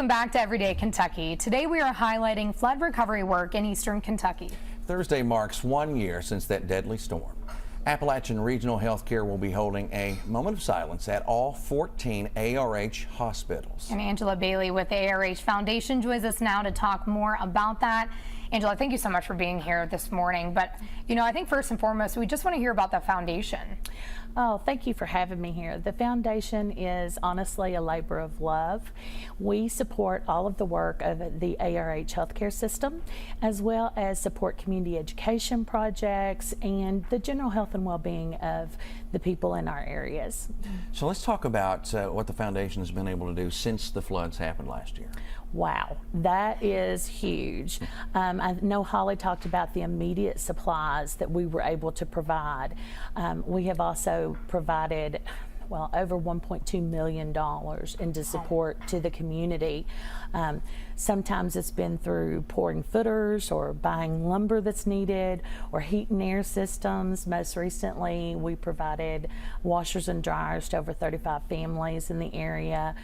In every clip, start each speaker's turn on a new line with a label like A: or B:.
A: Welcome back to Everyday Kentucky. Today we are highlighting flood recovery work in eastern Kentucky.
B: Thursday marks 1 year since that deadly storm. Appalachian Regional Healthcare will be holding a moment of silence at all 14 ARH hospitals.
A: And Angela Bailey with the ARH Foundation joins us now to talk more about that. Angela, thank you so much for being here this morning. But, you know, I think first and foremost, we just want to hear about the foundation.
C: Oh, thank you for having me here. The foundation is honestly a labor of love. We support all of the work of the ARH healthcare system, as well as support community education projects and the general health and well-being of the people in our areas.
B: So let's talk about what the foundation has been able to do since the floods happened last year.
C: Wow, that is huge. I know Holly talked about the immediate supplies that we were able to provide. We have also provided over $1.2 million into support to the community. Sometimes it's been through pouring footers or buying lumber that's needed or heat and air systems. Most recently, we provided washers and dryers to over 35 families in the area.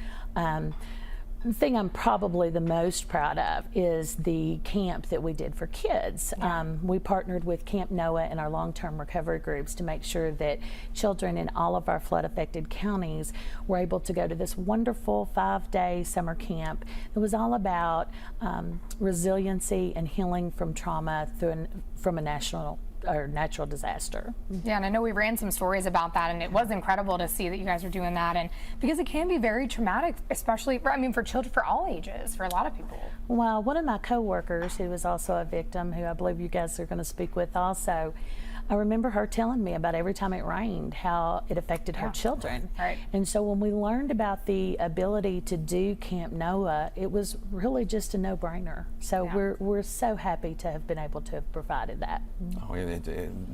C: The thing I'm probably the most proud of is the camp that we did for kids. We partnered with Camp Noah and our long-term recovery groups to make sure that children in all of our flood-affected counties were able to go to this wonderful 5-day summer camp that was all about resiliency and healing from trauma from a natural disaster.
A: Yeah, and I know we ran some stories about that, and it was incredible to see that you guys are doing that, and because it can be very traumatic, especially for children, for all ages, for a lot of people.
C: Well, one of my co-workers who was also a victim, who I believe you guys are going to speak with also, I remember her telling me about every time it rained, how it affected her children.
A: Right.
C: And so when we learned about the ability to do Camp Noah, it was really just a no-brainer. So we're so happy to have been able to have provided that.
B: Oh,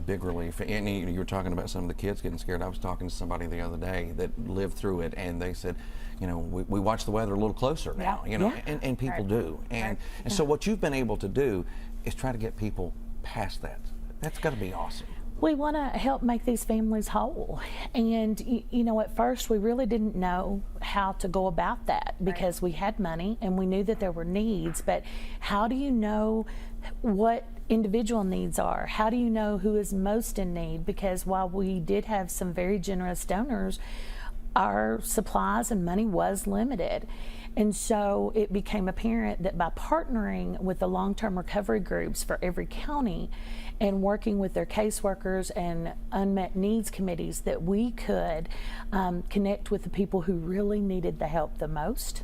B: big relief. And you were talking about some of the kids getting scared. I was talking to somebody the other day that lived through it, and they said, you know, we watch the weather a little closer now, you know, and people do. And so what you've been able to do is try to get people past that. That's got to be awesome.
C: We want to help make these families whole. And, you know, at first we really didn't know how to go about that because we had money and we knew that there were needs, but how do you know what individual needs are? How do you know who is most in need? Because while we did have some very generous donors, our supplies and money was limited. And so it became apparent that by partnering with the long-term recovery groups for every county and working with their caseworkers and unmet needs committees, that we could connect with the people who really needed the help the most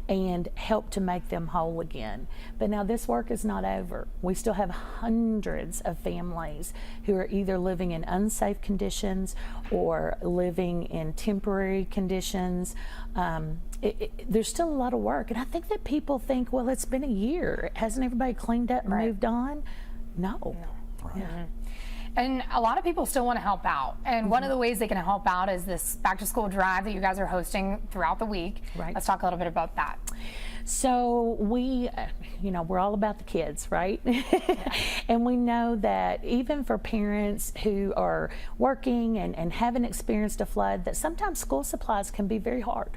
C: and help to make them whole again. But now this work is not over. We still have hundreds of families who are either living in unsafe conditions or living in temporary conditions. There's still a lot of work, and I think that people think, well, it's been a year. Hasn't everybody cleaned up and moved on? No.
A: And a lot of people still want to help out, and one of the ways they can help out is this back-to-school drive that you guys are hosting throughout the week. Let's talk a little bit about that.
C: So we, you know, we're all about the kids, right? And we know that even for parents who are working and haven't experienced a flood, that sometimes school supplies can be very hard.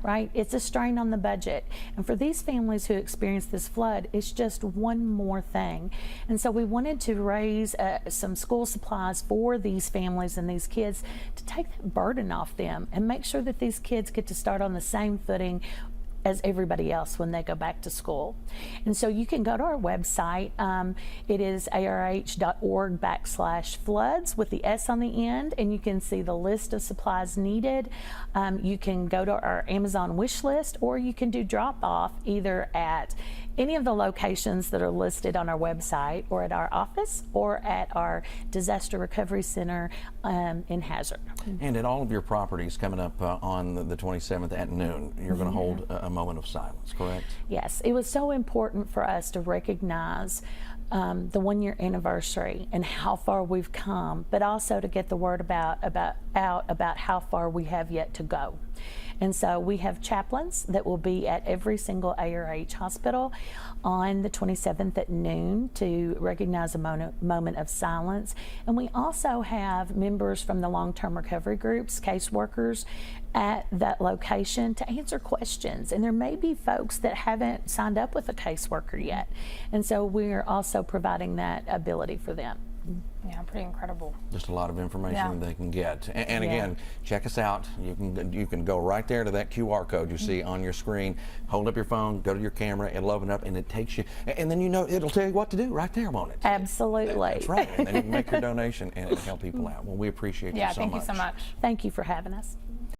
C: Right? It's a strain on the budget. And for these families who experience this flood, it's just one more thing. And so we wanted to raise some school supplies for these families and these kids to take that burden off them and make sure that these kids get to start on the same footing as everybody else when they go back to school. And so you can go to our website. It is arh.org/floods with the S on the end, and you can see the list of supplies needed. You can go to our Amazon wish list, or you can do drop off either at any of the locations that are listed on our website, or at our office, or at our disaster recovery center in Hazard.
B: And at all of your properties coming up on the 27th at noon, you're going to hold a moment of silence, correct?
C: Yes, it was so important for us to recognize the 1-year anniversary and how far we've come, but also to get the word out about how far we have yet to go. And so we have chaplains that will be at every single ARH hospital on the 27th at noon to recognize a moment of silence. And we also have members from the long-term recovery groups, caseworkers, at that location to answer questions. And there may be folks that haven't signed up with a caseworker yet. And so we're also providing that ability for them.
A: Yeah, pretty incredible.
B: Just a lot of information
A: Yeah.
B: they can get. And again, check us out. You can go right there to that QR code you see on your screen. Hold up your phone, go to your camera, it'll open up, and it takes you. And then it'll tell you what to do right there on it.
C: Absolutely.
B: That's right. And then you can make your donation and it'll help people out. Well, we appreciate you so much.
A: Yeah, thank you so much.
C: Thank you for having us.